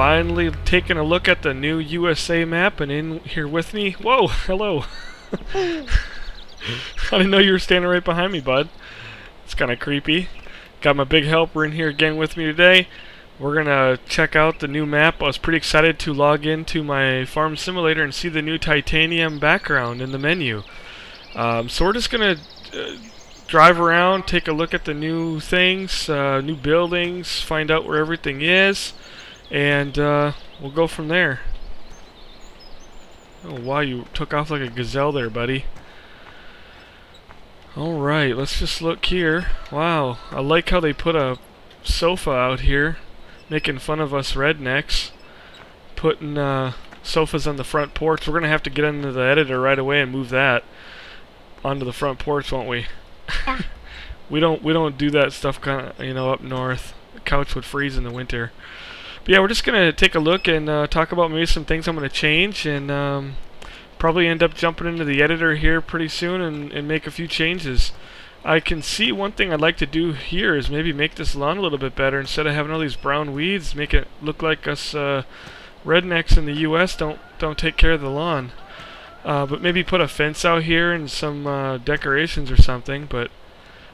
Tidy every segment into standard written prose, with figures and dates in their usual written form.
finally taking a look at the new USA map, and in here with me, whoa, hello. I didn't know you were standing right behind me, bud. It's kind of creepy. Got my big helper in here again with me today. We're gonna check out the new map. I was pretty excited to log into my farm simulator and see the new titanium background in the menu. So we're just gonna drive around, take a look at the new things, new buildings, find out where everything is, and we'll go from there. Oh wow, you took off like a gazelle there, buddy. Alright, let's just look here. Wow, I like how they put a sofa out here, making fun of us rednecks, putting sofas on the front porch. We're gonna have to get into the editor right away and move that onto the front porch, won't we? Yeah. we don't do that stuff kind of, up north. The couch would freeze in the winter. But yeah, we're just gonna take a look and talk about maybe some things I'm gonna change, and probably end up jumping into the editor here pretty soon and make a few changes. I can see one thing I'd like to do here is maybe make this lawn a little bit better. Instead of having all these brown weeds, make it look like us rednecks in the US don't take care of the lawn. But maybe put a fence out here and some decorations or something. But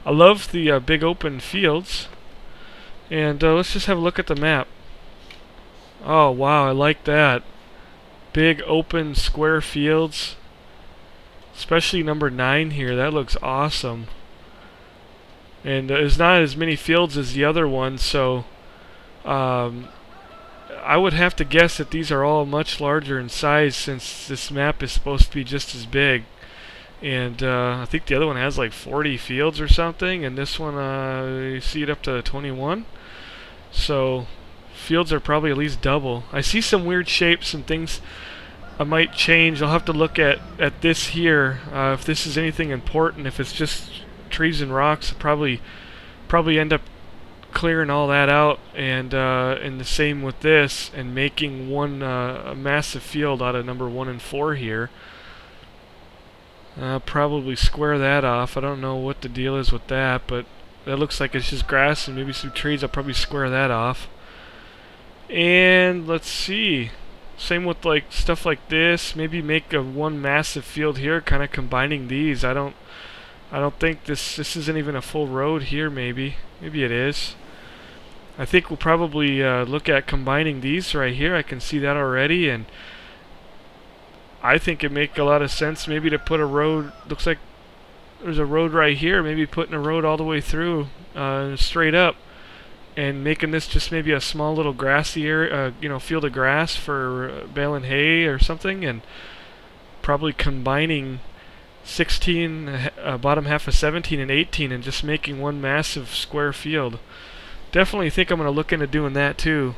I love the big open fields. And let's just have a look at the map. Oh wow, I like that. Big open square fields. Especially number 9 here. That looks awesome. And there's not as many fields as the other ones, so I would have to guess that these are all much larger in size, since this map is supposed to be just as big. And I think the other one has like 40 fields or something, and this one you see it up to 21. So fields are probably at least double. I see some weird shapes and things I might change. I'll have to look at this here, if this is anything important. If it's just trees and rocks, probably end up clearing all that out, and the same with this, and making one a massive field out of number 1 and 4 here. Probably square that off. I don't know what the deal is with that, but that looks like it's just grass and maybe some trees. I'll probably square that off. And let's see. Same with like stuff like this. Maybe make one massive field here, kind of combining these. I don't think this isn't even a full road here. Maybe it is. I think we'll probably look at combining these right here. I can see that already, and I think it'd make a lot of sense maybe to put a road. Looks like there's a road right here. Maybe putting a road all the way through, straight up, and making this just maybe a small little grassy area, field of grass for baling hay or something, and probably combining 16, bottom half of 17 and 18, and just making one massive square field. Definitely think I'm going to look into doing that too.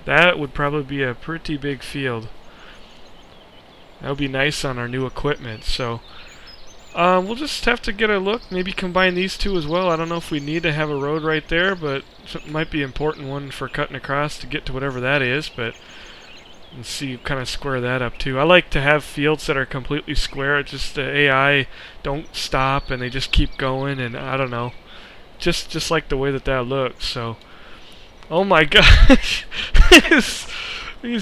That would probably be a pretty big field. That would be nice on our new equipment. So we'll just have to get a look. Maybe combine these two as well. I don't know if we need to have a road right there, but it might be an important one for cutting across to get to whatever that is. But let's see, kind of square that up too. I like to have fields that are completely square. It's just the AI don't stop and they just keep going, and I don't know. Just like the way that looks. So, oh my gosh, we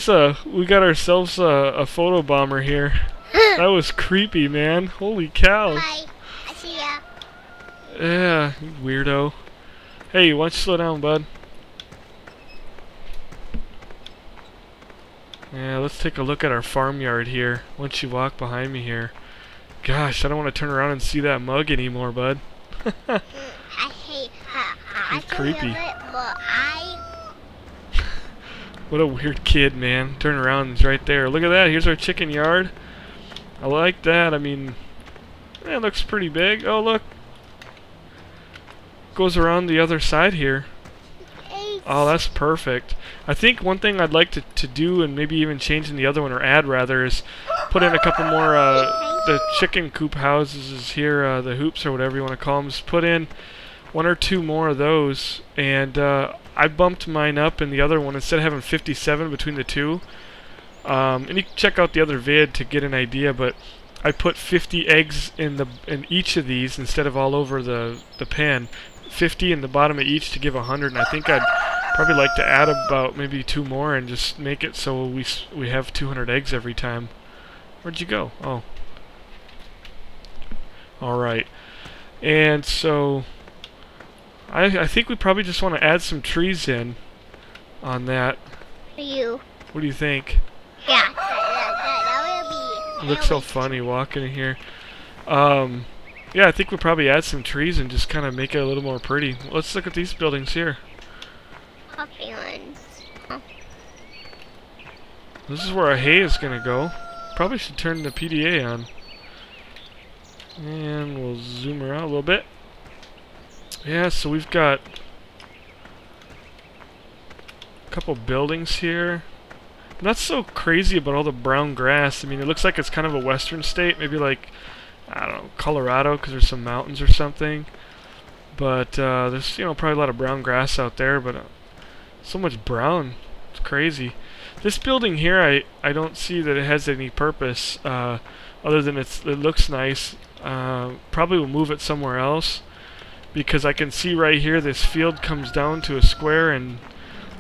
got ourselves a photo bomber here. That was creepy, man. Holy cow. Hi. I see ya. Yeah, you weirdo. Hey, why don't you slow down, bud? Yeah, let's take a look at our farmyard here. Once you walk behind me here. Gosh, I don't want to turn around and see that mug anymore, bud. I hate. I Creepy. It, but What a weird kid, man. Turn around, he's right there. Look at that. Here's our chicken yard. I like that. I mean, it looks pretty big. Oh, look. Goes around the other side here. Oh, that's perfect. I think one thing I'd like to do, and maybe even change in the other one, or add rather, is put in a couple more the chicken coop houses here, the hoops or whatever you want to call them. Just put in 1 or 2 more of those, and I bumped mine up in the other one. Instead of having 57 between the two, and you can check out the other vid to get an idea, but I put 50 eggs in each of these instead of all over the pen. 50 in the bottom of each to give 100, and I think I'd Probably like to add about maybe 2 more and just make it so we have 200 eggs every time. Where'd you go? Oh. Alright. And so I think we probably just want to add some trees in on that. You. What do you think? Yeah, that will be. It looks so funny walking in here. Yeah, I think we'll probably add some trees and just kind of make it a little more pretty. Let's look at these buildings here. Puppy ones. Huh. This is where our hay is going to go. Probably should turn the PDA on. And we'll zoom around a little bit. Yeah, so we've got a couple buildings here. I'm not so crazy about all the brown grass. I mean, it looks like it's kind of a western state. Maybe like, I don't know, Colorado, because there's some mountains or something. But there's, you know, probably a lot of brown grass out there, but so much brown. It's crazy. This building here, I don't see that it has any purpose other than it looks nice. Probably will move it somewhere else because I can see right here this field comes down to a square and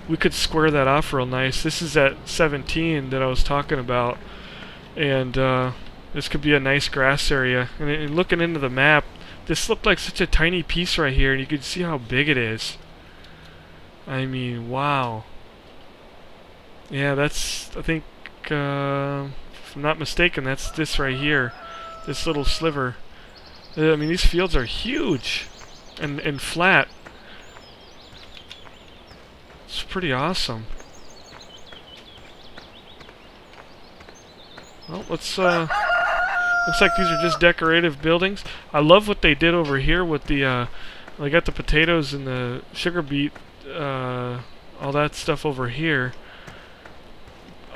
we could square that off real nice. This is at 17 that I was talking about, and this could be a nice grass area. And looking into the map, this looked like such a tiny piece right here, and you can see how big it is. I mean, wow. Yeah, that's, I think, if I'm not mistaken, that's this right here. This little sliver. I mean, these fields are huge and flat. It's pretty awesome. Well, let's, looks like these are just decorative buildings. I love what they did over here with the, they got the potatoes and the sugar beet, all that stuff over here.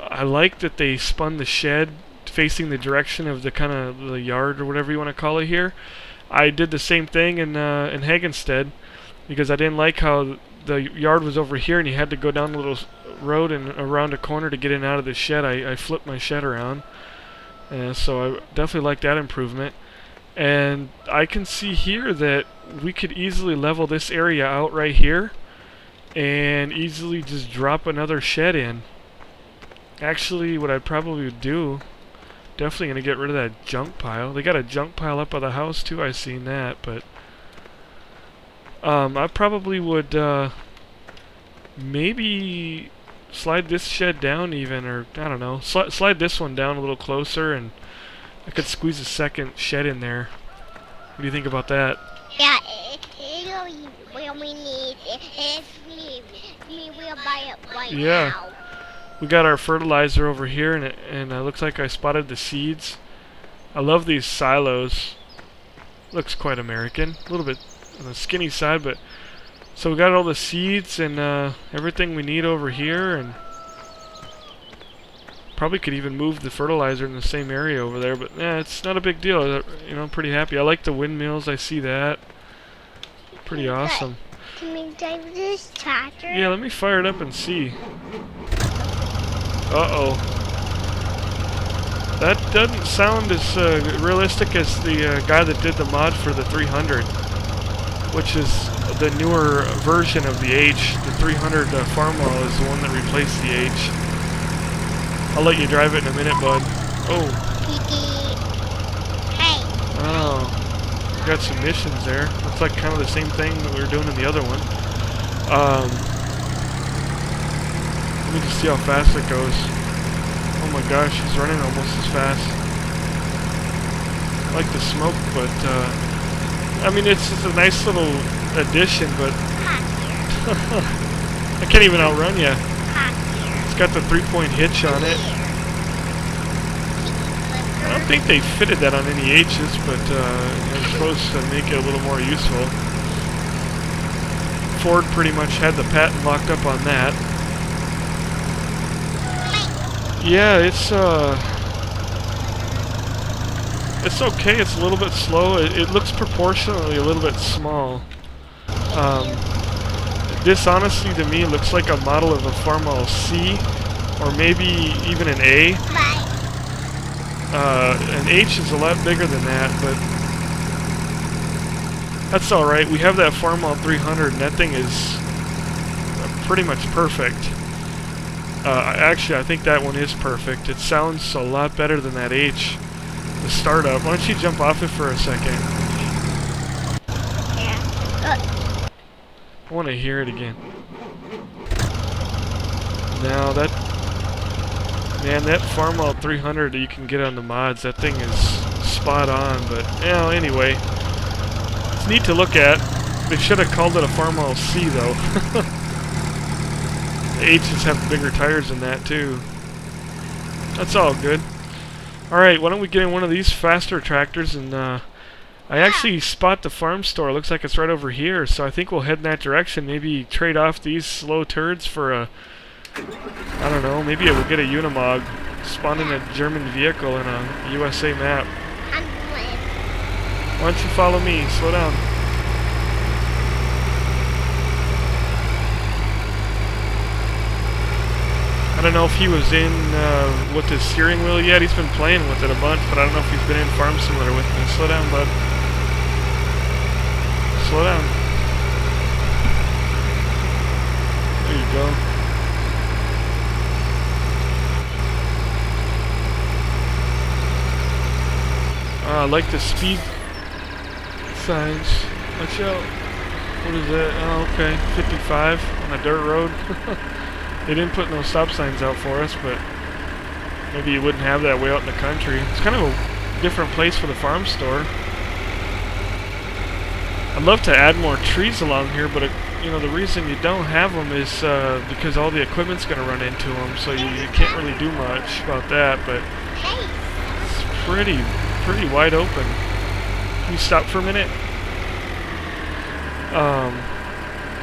I like that they spun the shed facing the direction of the kind of the yard or whatever you want to call it here. I did the same thing in Hagenstead because I didn't like how the yard was over here and you had to go down a little road and around a corner to get in and out of the shed. I flipped my shed around, so I definitely like that improvement. And I can see here that we could easily level this area out right here and easily just drop another shed in. Actually, what I'd probably do, definitely going to get rid of that junk pile. They got a junk pile up by the house too, I've seen that, but I probably would maybe slide this shed down even, or I don't know, slide this one down a little closer, and I could squeeze a second shed in there. What do you think about that? Yeah, we need it. We will buy it right now. We got our fertilizer over here, and it looks like I spotted the seeds. I love these silos. Looks quite American. A little bit on the skinny side, but so we got all the seeds and everything we need over here, and probably could even move the fertilizer in the same area over there, but yeah, it's not a big deal. You know, I'm pretty happy. I like the windmills. I see that. Pretty awesome. Can we drive this tractor? Yeah, let me fire it up and see. Uh-oh. That doesn't sound as realistic as the guy that did the mod for the 300, which is the newer version of the H. The 300 Farmyard is the one that replaced the H. I'll let you drive it in a minute, bud. Oh. Hey. Oh. Got some missions there. Looks like kind of the same thing that we were doing in the other one. Let me just see how fast it goes. Oh my gosh, he's running almost as fast. I like the smoke, but I mean, it's just a nice little addition, but I can't even outrun you. It's got the 3-point hitch on it. I don't think they fitted that on any H's, but they're supposed to make it a little more useful. Ford pretty much had the patent locked up on that. Yeah, it's okay. It's a little bit slow. It looks proportionally a little bit small. This honestly to me looks like a model of a Farmyard C, or maybe even an A. An H is a lot bigger than that, but that's alright. We have that Farmyard 300, and that thing is pretty much perfect. Actually, I think that one is perfect. It sounds a lot better than that H. The startup. Why don't you jump off it for a second? Yeah. I want to hear it again. Now that... Man, that Farmyard 300 that you can get on the mods, that thing is spot on, but, you know, anyway. It's neat to look at. They should have called it a Farmyard C, though. The H's have bigger tires than that, too. That's all good. Alright, why don't we get in one of these faster tractors, and, I actually spot the farm store. Looks like it's right over here, so I think we'll head in that direction. Maybe trade off these slow turds for a... I don't know, maybe we'll get a Unimog, spawn in a German vehicle in a USA map. Why don't you follow me? Slow down. I don't know if he was in with his steering wheel yet. He's been playing with it a bunch, but I don't know if he's been in Farm Simulator with me. Slow down, bud. Slow down. There you go. I like the speed signs. Watch out. What is that? Oh, okay. 55 on a dirt road. They didn't put no stop signs out for us, but maybe you wouldn't have that way out in the country. It's kind of a different place for the farm store. I'd love to add more trees along here, but you know, the reason you don't have them is because all the equipment's going to run into them, so you can't really do much about that, but it's pretty wide open. Can you stop for a minute?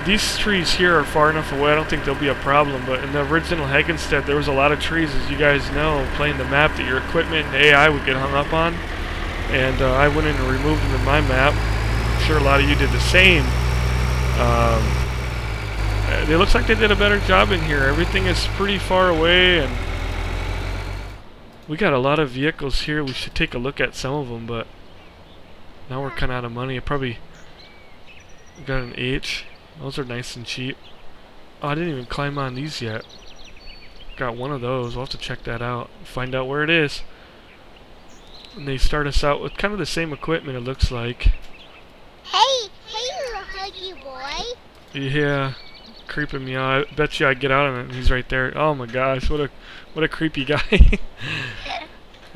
These trees here are far enough away, I don't think there'll be a problem, but in the original Hagenstead there was a lot of trees, as you guys know, playing the map that your equipment and AI would get hung up on, and I went in and removed them in my map. I'm sure a lot of you did the same. It looks like they did a better job in here. Everything is pretty far away, and we got a lot of vehicles here. We should take a look at some of them, but now we're kind of out of money. I probably got an H. Those are nice and cheap. Oh, I didn't even climb on these yet. Got one of those. We'll have to check that out. Find out where it is. And they start us out with kind of the same equipment, it looks like. Hey, little huggy boy. Yeah, creeping me out. I bet you I get out on it and he's right there. Oh my gosh, what a creepy guy.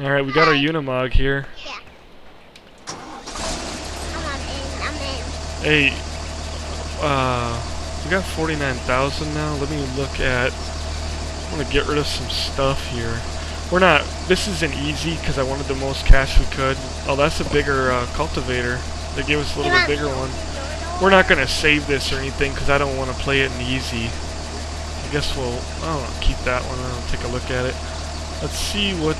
Alright, we got our Unimog here. Yeah. I'm in. Hey, we got 49,000 now. Let me look at... I'm going to get rid of some stuff here. We're not... This isn't easy because I wanted the most cash we could. Oh, that's a bigger cultivator. They gave us a little bit bigger one. We're not going to save this or anything because I don't want to play it in easy. I guess we'll... I'll keep that one and I'll take a look at it. Let's see what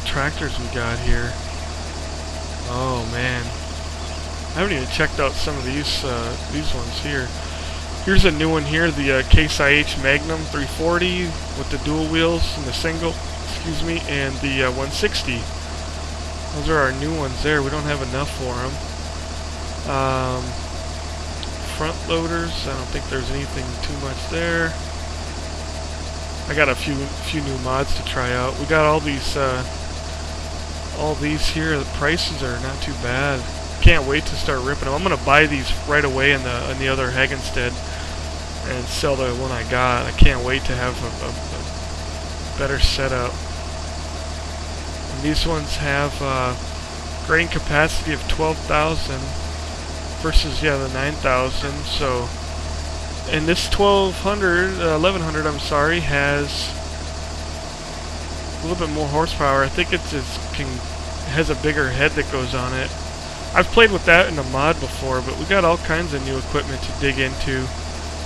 tractors we got here. Oh, man. I haven't even checked out some of these ones here. Here's a new one here, the Case IH Magnum 340 with the dual wheels and the single, excuse me, and the 160. Those are our new ones there. We don't have enough for them. Front loaders, I don't think there's anything too much there. I got a few new mods to try out. We got all these here. The prices are not too bad. Can't wait to start ripping them. I'm gonna buy these right away in the other Hagenstead and sell the one I got. I can't wait to have a better setup. And these ones have grain capacity of 12,000 versus the 9,000. So, and this 1100, I'm sorry, has a little bit more horsepower. I think it has a bigger head that goes on it. I've played with that in a mod before, but we got all kinds of new equipment to dig into.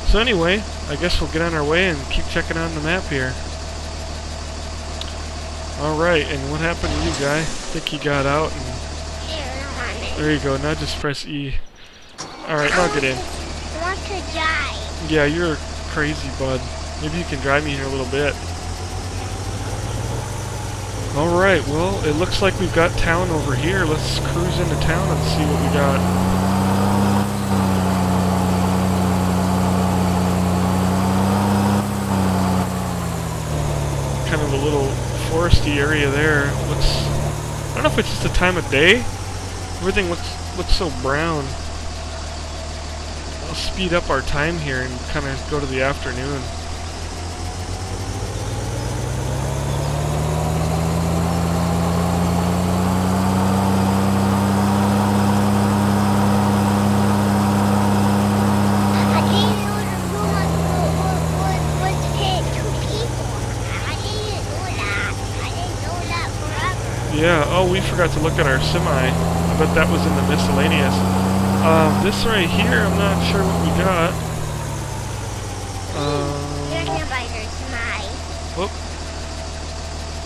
So anyway, I guess we'll get on our way and keep checking on the map here. Alright, and what happened to you, guy? I think he got out and... There you go, now just press E. Alright, now get in. I want to drive. Yeah, you're crazy, bud. Maybe you can drive me here a little bit. Alright, well, it looks like we've got town over here. Let's cruise into town and see what we got. kind of a little foresty area there. Looks, I don't know if it's just the time of day. Everything looks so brown. I'll speed up our time here and kind of go to the afternoon. Yeah, oh, we forgot to look at our semi. I bet that was in the miscellaneous. This right here, I'm not sure what we got. Oh,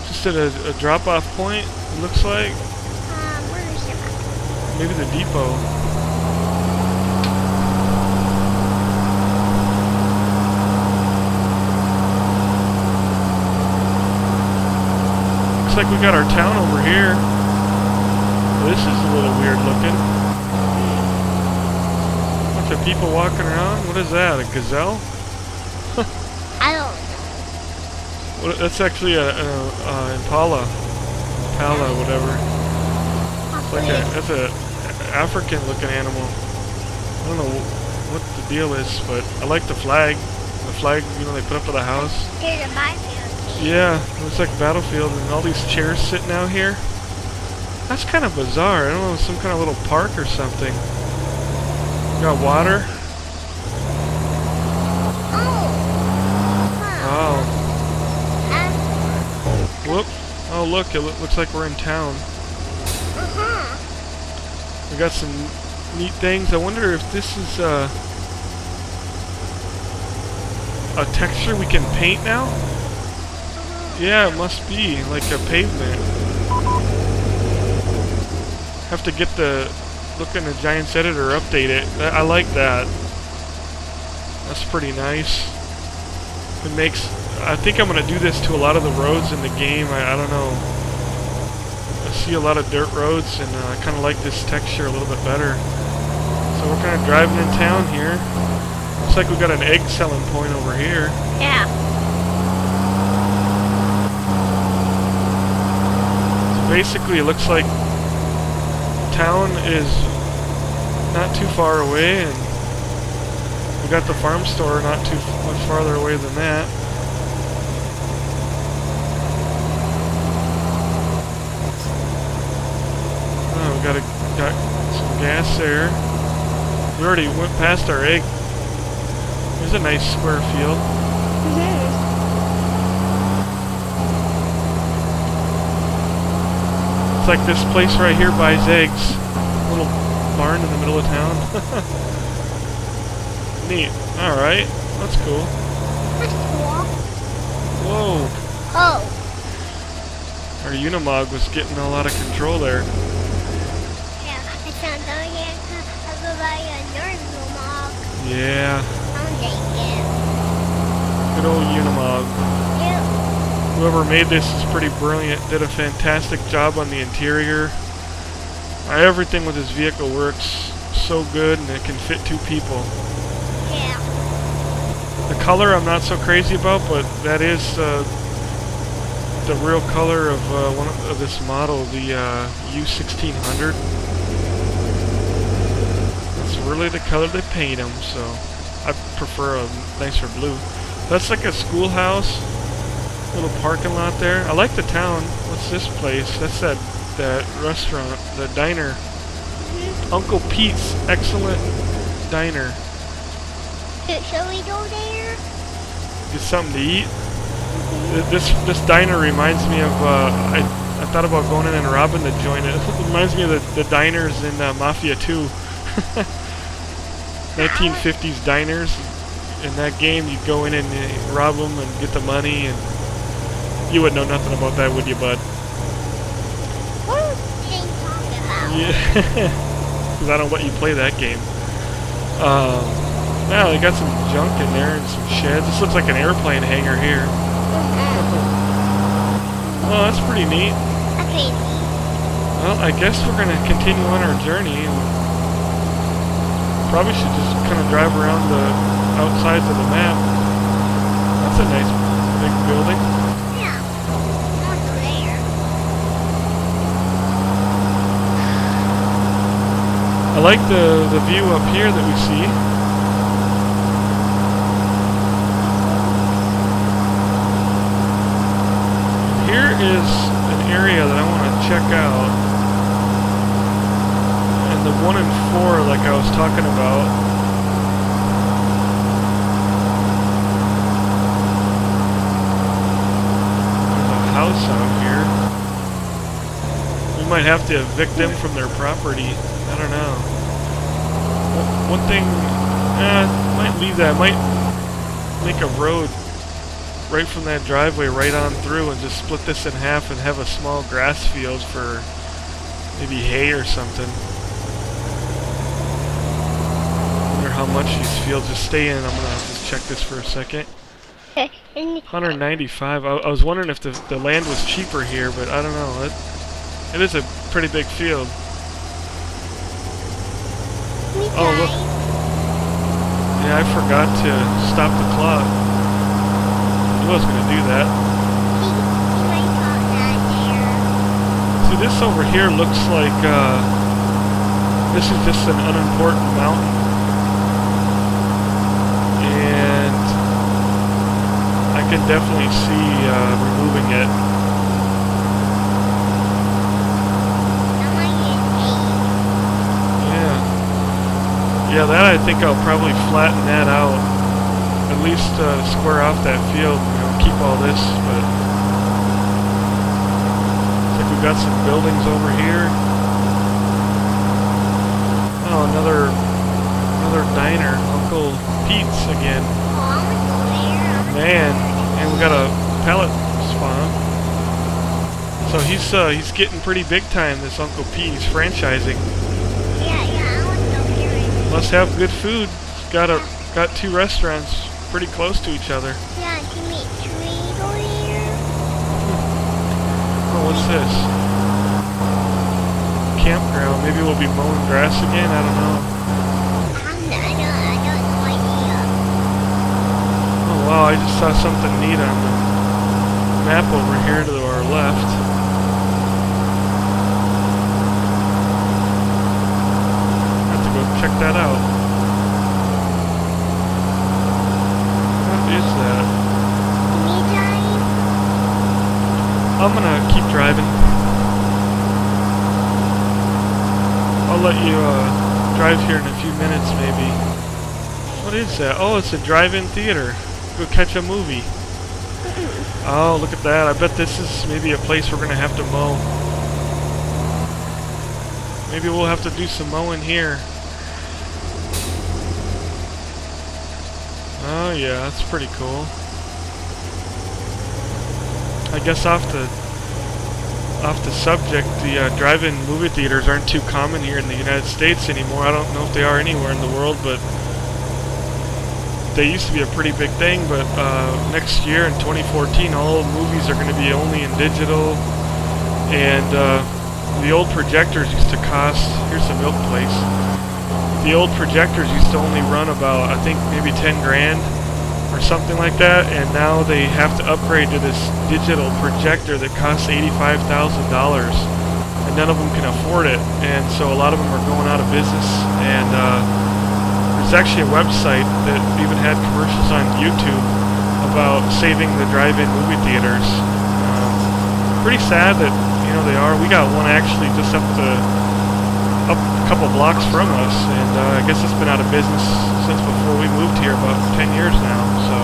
just at a drop-off point, it looks like. Where's semi? Maybe the depot. Looks like we got our town over here. This is a little weird looking. Bunch of people walking around. What is that? A gazelle? I don't know. Well, that's actually a impala. Impala, whatever. It's like that's a African looking animal. I don't know what the deal is, but I like the flag. The flag, you know, they put up to the house. There's a battlefield. Yeah, it looks like battlefield and all these chairs sitting out here. That's kind of bizarre. I don't know, some kind of little park or something. Got water. Wow. Whoop. Oh, look, it looks like we're in town. We got some neat things. I wonder if this is a texture we can paint now? Yeah, it must be like a pavement. Have to get the look in the Giants editor, update it. I like that. That's pretty nice. It makes. I think I'm gonna do this to a lot of the roads in the game. I don't know. I see a lot of dirt roads, and I kind of like this texture a little bit better. So we're kind of driving in town here. Looks like we got an egg selling point over here. Yeah. Basically, it looks like town is not too far away, and we got the farm store not too much farther away than that. Oh, we got some gas there. We already went past our egg. There's a nice square field. It's like this place right here buys eggs. A little barn in the middle of town. Neat. Alright. That's cool. That's cool. Whoa. Oh. Our Unimog was getting all out of control there. Yeah, I found out here I go by a Unimog. Yeah. Found it. Good old Unimog. Yeah. Whoever made this is pretty brilliant. Did a fantastic job on the interior. Everything with this vehicle works so good, and it can fit 2 people. Yeah. The color I'm not so crazy about, but that is the real color of one of this model, the U1600. That's really the color they paint them, so I prefer a nicer blue. That's like a schoolhouse, little parking lot there. I like the town. What's this place? That's that restaurant, the diner. Uncle Pete's Excellent Diner. Shall we go there? Get something to eat. This diner reminds me of I thought about going in and robbing the joint. It reminds me of the diners in Mafia 2. 1950s diners. In that game, you'd go in and rob them and get the money, and you wouldn't know nothing about that, would you, bud? What are you talking about? Yeah, because I don't let you play that game. Now they got some junk in there and some sheds. This looks like an airplane hangar here. Oh, that's pretty neat. That's pretty neat. Well, I guess we're going to continue on our journey. Probably should just kind of drive around the outsides of the map. That's a nice big building. Yeah. I like the view up here that we see. And here is an area that I want to check out. And the 1 and 4, like I was talking about. There's a house out here. We might have to evict them from their property. I don't know. One thing, might leave that. Might make a road right from that driveway right on through and just split this in half and have a small grass field for maybe hay or something. Wonder how much these fields just stay in. I'm gonna just check this for a second. 195. I was wondering if the land was cheaper here, but I don't know. It is a pretty big field. Oh, look. Yeah, I forgot to stop the clock. I was going to do that. See, this over here looks like, this is just an unimportant mountain. And I can definitely see removing it. Yeah, that I think I'll probably flatten that out. At least square off that field, you know, keep all this, but looks like we've got some buildings over here. Oh, another diner, Uncle Pete's again. Man, and we got a pallet spawn. So he's getting pretty big time, this Uncle Pete. He's franchising. Must have good food. Got 2 restaurants pretty close to each other. Yeah, can we trade over here? Oh, what's this? Campground. Maybe we'll be mowing grass again? I don't know. I don't know idea. Oh wow, I just saw something neat on the map over here to our left. Check that out. What is that? Can we drive? I'm gonna keep driving. I'll let you drive here in a few minutes maybe. What is that? Oh, it's a drive-in theater. Go catch a movie. Oh, look at that. I bet this is maybe a place we're gonna have to mow. Maybe we'll have to do some mowing here. Oh yeah, that's pretty cool. I guess off the subject, the drive-in movie theaters aren't too common here in the United States anymore. I don't know if they are anywhere in the world, but they used to be a pretty big thing. But next year in 2014, all movies are going to be only in digital, and the old projectors used to cost. Here's the milk place. The old projectors used to only run about, I think, maybe 10 grand or something like that, and now they have to upgrade to this digital projector that costs $85,000, and none of them can afford it, and so a lot of them are going out of business. And there's actually a website that even had commercials on YouTube about saving the drive-in movie theaters. Pretty sad that, you know, they are. We got one actually just up a couple blocks from us, and I guess it's been out of business since before we moved here, about 10 years now, so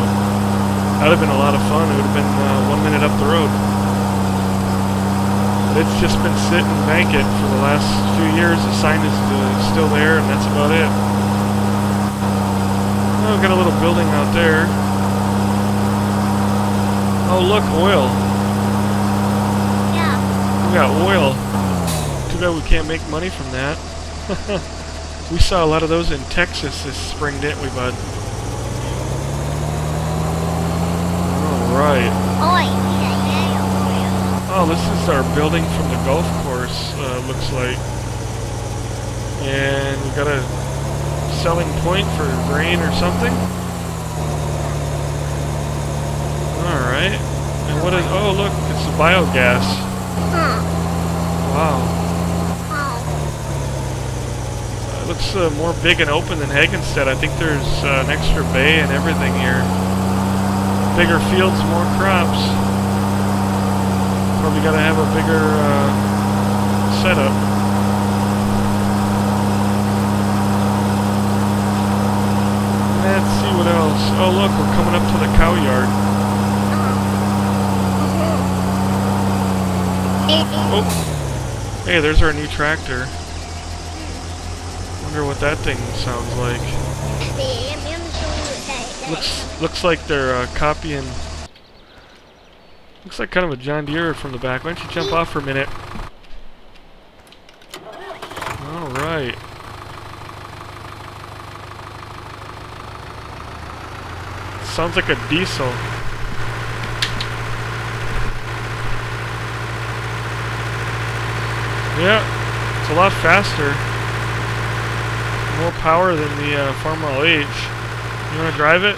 that would have been a lot of fun. It would have been 1 minute up the road. But it's just been sitting vacant for the last few years. The sign is still there, and that's about it. Oh, we've got a little building out there. Oh look, oil. Yeah. We got oil. Too bad we can't make money from that. We saw a lot of those in Texas this spring, didn't we, bud? Alright. Oh, this is our building from the golf course, looks like. And we got a selling point for grain or something. Alright. And what is... Oh, look, it's the biogas. Wow. It looks more big and open than Hagenstead. I think there's an extra bay and everything here. Bigger fields, more crops. Probably got to have a bigger setup. Let's see what else. Oh look, we're coming up to the cow yard. Oh, hey, there's our new tractor. Wonder what that thing sounds like. Looks like they're copying. Looks like kind of a John Deere from the back. Why don't you jump off for a minute? All right. Sounds like a diesel. Yeah, it's a lot faster. More power than the Farmyard H. You want to drive it?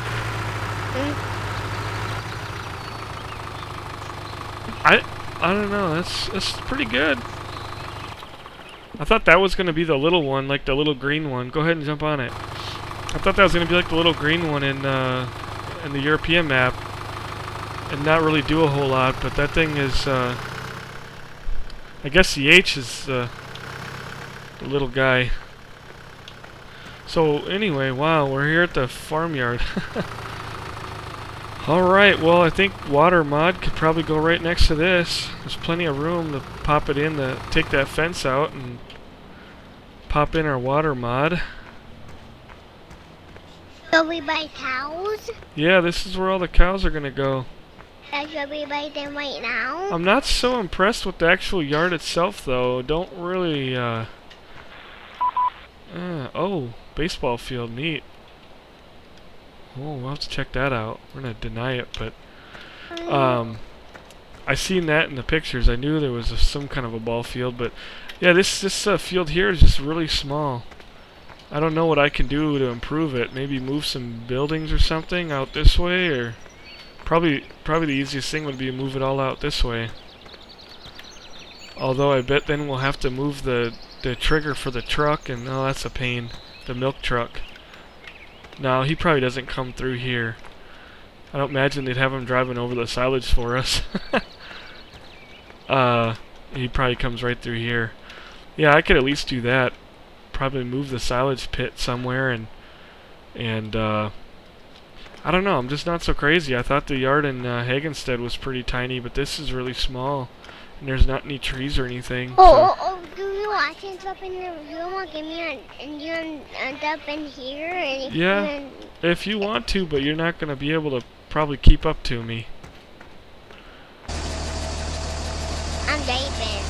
I don't know. That's pretty good. I thought that was going to be the little one, like the little green one. Go ahead and jump on it. I thought that was going to be like the little green one in the European map, and not really do a whole lot. But that thing is, I guess the H is the little guy. So anyway, wow, we're here at the farmyard. Alright, well I think water mod could probably go right next to this. There's plenty of room to pop it in, to take that fence out and pop in our water mod. Shall we buy cows? Yeah, this is where all the cows are gonna go. Should we buy them right now? I'm not so impressed with the actual yard itself though. Don't really, oh, baseball field, neat. Oh, we'll have to check that out. We're gonna deny it, but I seen that in the pictures. I knew there was some kind of a ball field, but yeah, this field here is just really small. I don't know what I can do to improve it. Maybe move some buildings or something out this way, or probably the easiest thing would be to move it all out this way. Although I bet then we'll have to move the trigger for the truck, and oh, that's a pain. The milk truck. No, he probably doesn't come through here. I don't imagine they'd have him driving over the silage for us. He probably comes right through here. Yeah, I could at least do that. Probably move the silage pit somewhere, and I don't know. I'm just not so crazy. I thought the yard in Hagenstead was pretty tiny, but this is really small, and there's not any trees or anything. Oh, do you want to end up in the room or give me and you end up in here? And yeah, if you want to, but you're not going to be able to probably keep up to me. I'm David.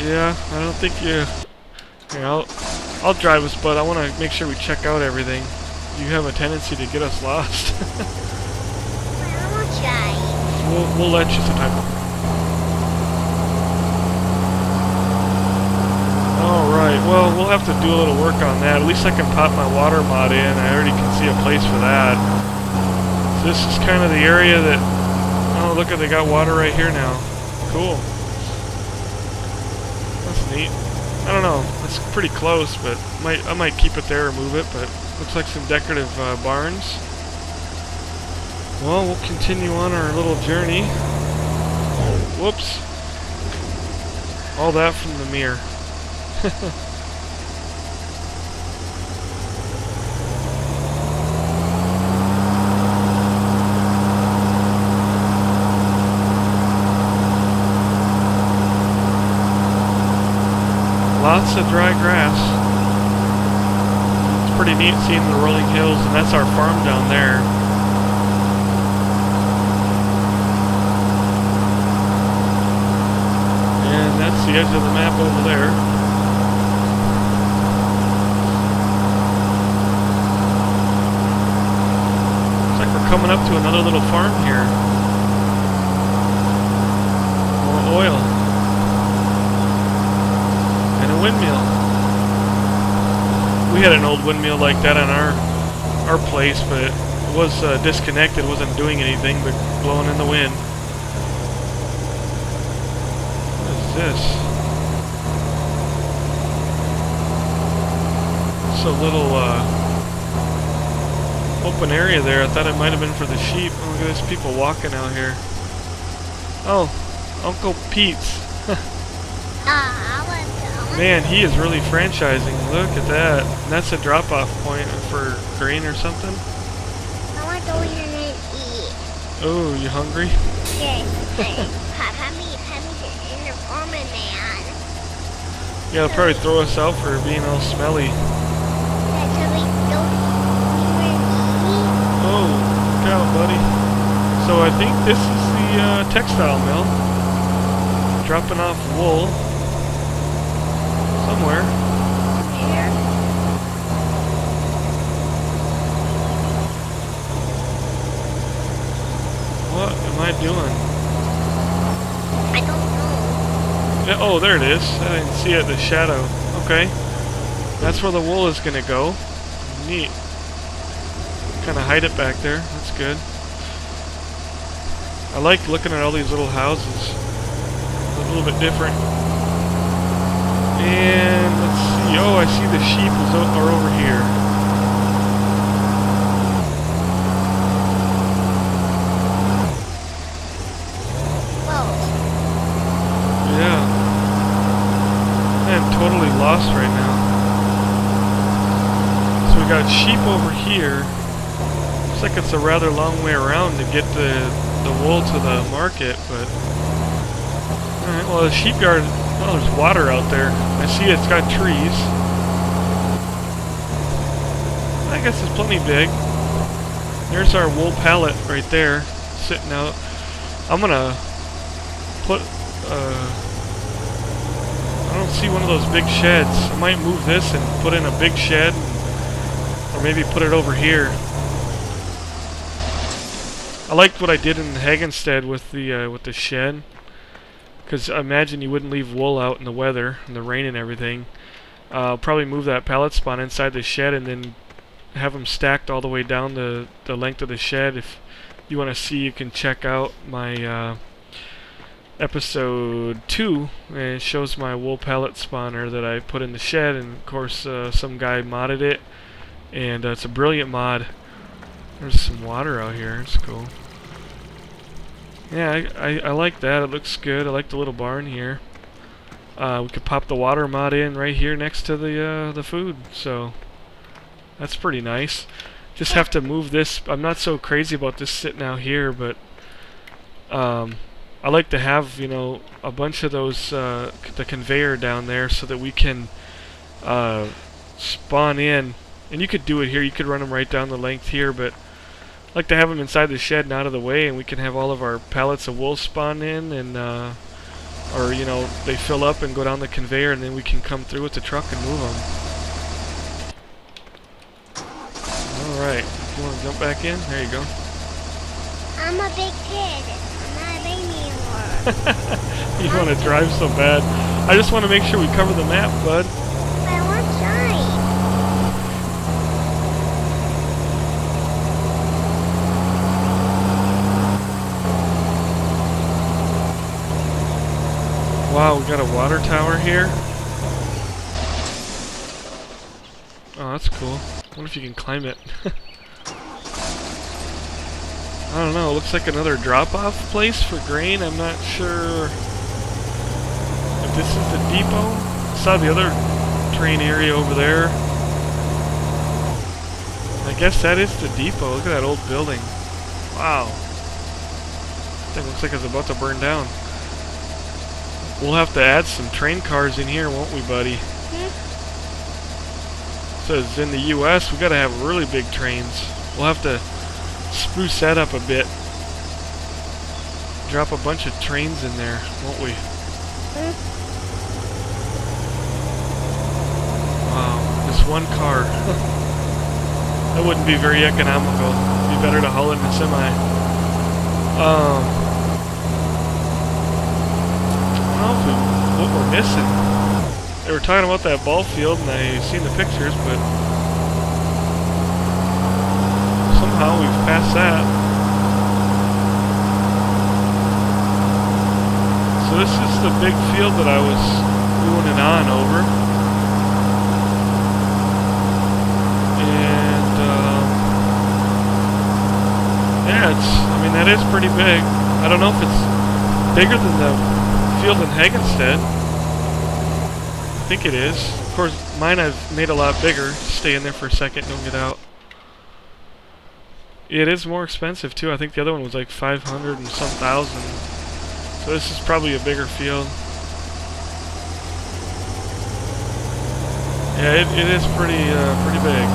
Yeah, I don't think you... Here, I'll drive us, but I want to make sure we check out everything. You have a tendency to get us lost. Well, I'll try. We'll let you sometime. Alright, well, we'll have to do a little work on that. At least I can pop my water mod in. I already can see a place for that. So this is kind of the area that... Oh, look, they got water right here now. Cool. That's neat. I don't know. It's pretty close, but I might keep it there or move it, but looks like some decorative barns. Well, we'll continue on our little journey. Whoops. All that from the mirror. Lots of dry grass. It's pretty neat seeing the rolling hills, and that's our farm down there. And that's the edge of the map over there. Looks like we're coming up to another little farm here. More oil. And a windmill. We had an old windmill like that on our place, but it was disconnected. It wasn't doing anything but blowing in the wind. What is this? just a little open area there. I thought it might have been for the sheep. Oh, look at there's people walking out here. Oh, Uncle Pete's. Man, he is really franchising. Look at that. And that's a drop-off point for grain or something. I want to go in and eat. Oh, you hungry? Yes. Pammy in the foreman man. Yeah, they'll probably throw us out for being all smelly. Oh, look out, buddy. So I think this is the textile mill. Dropping off wool. Somewhere. Here. What am I doing? I don't know. Yeah, oh, there it is. I didn't see it, the shadow. Okay. That's where the wool is going to go. Neat. Kind of hide it back there. That's good. I like looking at all these little houses. A little bit different. And let's see. Oh, I see the sheep are over here. Whoa. Yeah. I'm totally lost right now. So we got sheep over here. Looks like it's a rather long way around to get the wool to the market, but alright, well the sheep yard, oh, there's water out there. I see it's got trees. I guess it's plenty big. There's our wool pallet right there, sitting out. I'm gonna put, I don't see one of those big sheds. I might move this and put in a big shed, or maybe put it over here. I liked what I did in Hagenstead with the shed, because I imagine you wouldn't leave wool out in the weather and the rain and everything. I'll probably move that pallet spawn inside the shed and then have them stacked all the way down the length of the shed. If you want to see, you can check out my episode 2. It shows my wool pallet spawner that I put in the shed, and of course some guy modded it, and it's a brilliant mod. There's some water out here. It's cool. Yeah, I like that. It looks good. I like the little barn here. We could pop the water mod in right here next to the food. So that's pretty nice. Just have to move this. I'm not so crazy about this sitting out here, but I like to have, you know, a bunch of those the conveyor down there so that we can spawn in. And you could do it here. You could run them right down the length here, but I like to have them inside the shed and out of the way, and we can have all of our pallets of wool spawn in, and or you know, they fill up and go down the conveyor, and then we can come through with the truck and move them. All right, you want to jump back in? There you go. I'm a big kid. I'm not a baby anymore. You want to drive so bad. I just want to make sure we cover the map, bud. I want shine. Wow, we got a water tower here. Oh, that's cool. I wonder if you can climb it. I don't know, it looks like another drop-off place for grain. I'm not sure if this is the depot. I saw the other train area over there. I guess that is the depot. Look at that old building. Wow. Thing looks like it's about to burn down. We'll have to add some train cars in here, won't we, buddy? Says in the U.S. we gotta have really big trains. We'll have to spruce that up a bit. Drop a bunch of trains in there, won't we? Wow, this one car. That wouldn't be very economical. It'd be better to haul it in a semi. I don't know what we're missing. They were talking about that ball field, and I seen the pictures, but somehow we've passed that. So this is the big field that I was mooning on over. I mean, that is pretty big. I don't know if it's bigger than the field in Hagenstead. I think it is. Of course, mine I've made a lot bigger. Stay in there for a second, don't get out. It is more expensive too. I think the other one was like 500 and some thousand. So this is probably a bigger field. Yeah, it is pretty big.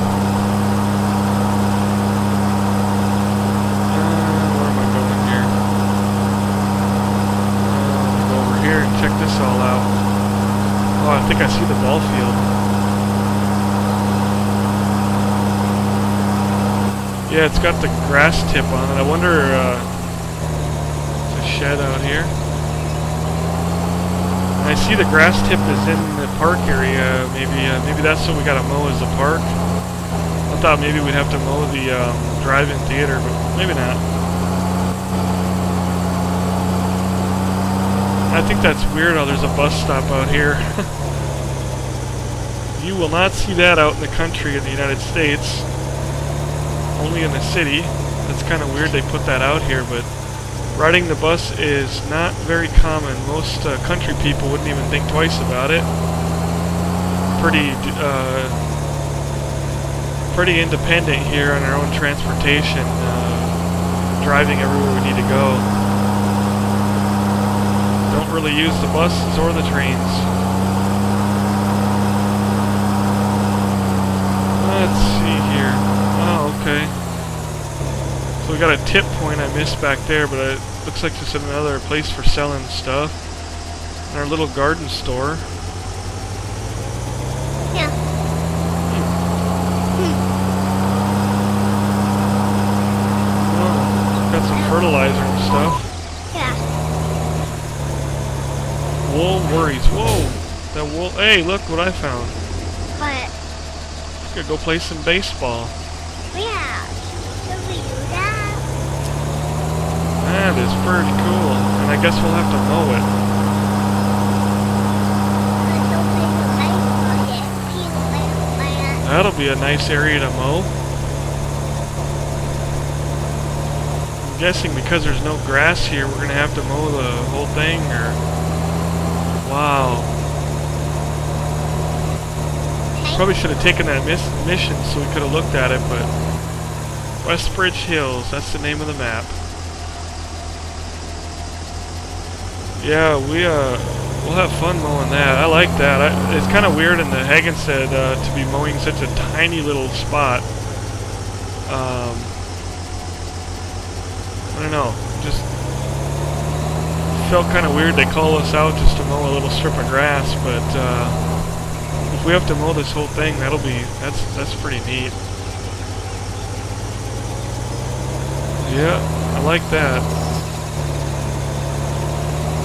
Where am I going here? Go over here and check this all out. Oh, I think I see the ball field. Yeah, it's got the grass tip on it. I wonder, there's a shed out here. I see the grass tip is in the park area. Maybe that's what we gotta mow is the park. I thought maybe we'd have to mow the drive-in theater, but maybe not. I think that's weird how there's a bus stop out here. You will not see that out in the country in the United States. Only in the city. That's kind of weird they put that out here, but riding the bus is not very common. Most country people wouldn't even think twice about it. Pretty independent here on our own transportation, driving everywhere we need to go. Don't really use the buses or the trains. Let's see here. Oh, okay. So we got a tip point I missed back there, but it looks like just another place for selling stuff. And our little garden store. Yeah. Oh, got some fertilizer and stuff. Yeah. Wool worries. Whoa! That wool. Hey, look what I found. But Gonna go play some baseball. yeah, should we do that? That is pretty cool. And I guess we'll have to mow it. That'll be a nice area to mow. I'm guessing because there's no grass here, we're gonna have to mow the whole thing, or... Wow. Probably should have taken that mission so we could have looked at it, but... Westbridge Hills, that's the name of the map. Yeah, we'll have fun mowing that. I like that. It's kind of weird in the Hagenstead to be mowing such a tiny little spot. I don't know. Just felt kind of weird they call us out just to mow a little strip of grass, but if we have to mow this whole thing, that's pretty neat. Yeah, I like that.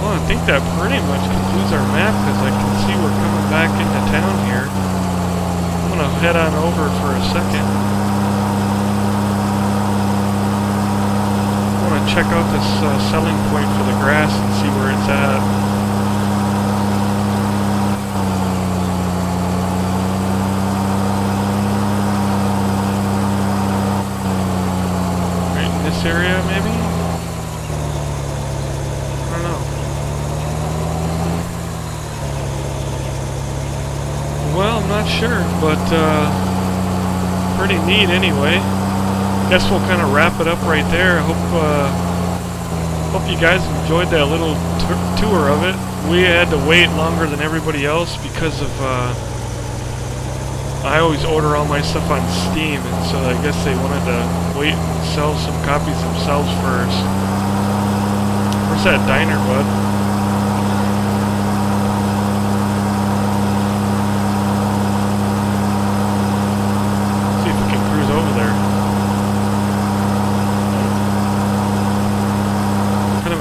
Well, I think that pretty much concludes our map, because I can see we're coming back into town here. I'm going to head on over for a second. I want to check out this selling point for the grass and see where it's at. Right in this area, maybe? I don't know. Well, I'm not sure, but pretty neat anyway. Guess we'll kind of wrap it up right there. I hope you guys enjoyed that little tour of it. We had to wait longer than everybody else because of I always order all my stuff on Steam, and so I guess they wanted to wait and sell some copies themselves first. Where's that diner, bud?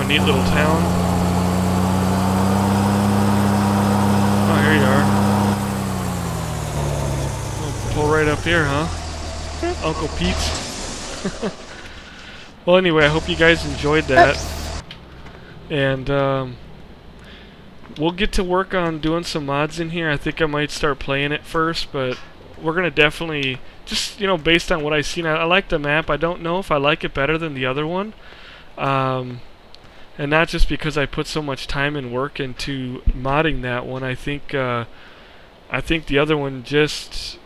Neat little town. Oh, here you are. We'll pull right up here, huh? Uncle Pete's. Well, anyway, I hope you guys enjoyed that. And we'll get to work on doing some mods in here. I think I might start playing it first, but we're gonna definitely just based on what I've seen, I like the map. I don't know if I like it better than the other one, and not just because I put so much time and work into modding that one. I think the other one just,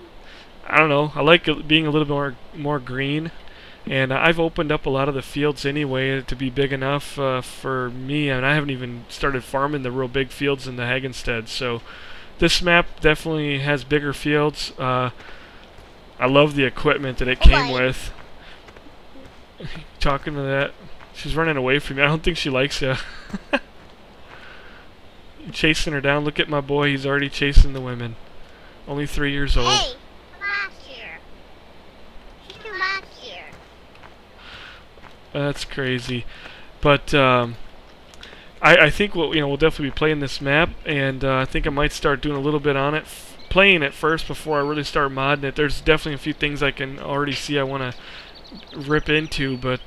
I don't know. I like it being a little bit more green. And I've opened up a lot of the fields anyway to be big enough for me, and I haven't even started farming the real big fields in the Hagenstead. So this map definitely has bigger fields. I love the equipment that it came with. Talking to that, she's running away from me. I don't think she likes you. Chasing her down. Look at my boy. He's already chasing the women. Only 3 years old. Hey, pasture. She's too much here. That's crazy, but I think we'll definitely be playing this map, and I think I might start doing a little bit on it, playing it first before I really start modding it. There's definitely a few things I can already see I want to rip into, but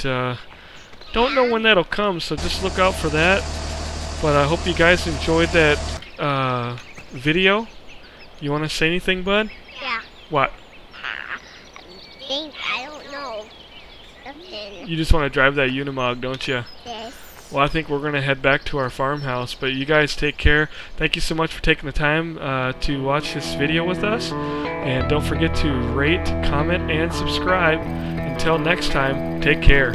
don't know when that'll come. So just look out for that. But I hope you guys enjoyed that video. You want to say anything, bud? Yeah. What? I don't know. Something. You just want to drive that Unimog, don't you? Yes. Well, I think we're going to head back to our farmhouse, but you guys take care. Thank you so much for taking the time to watch this video with us, and don't forget to rate, comment, and subscribe. Until next time, take care.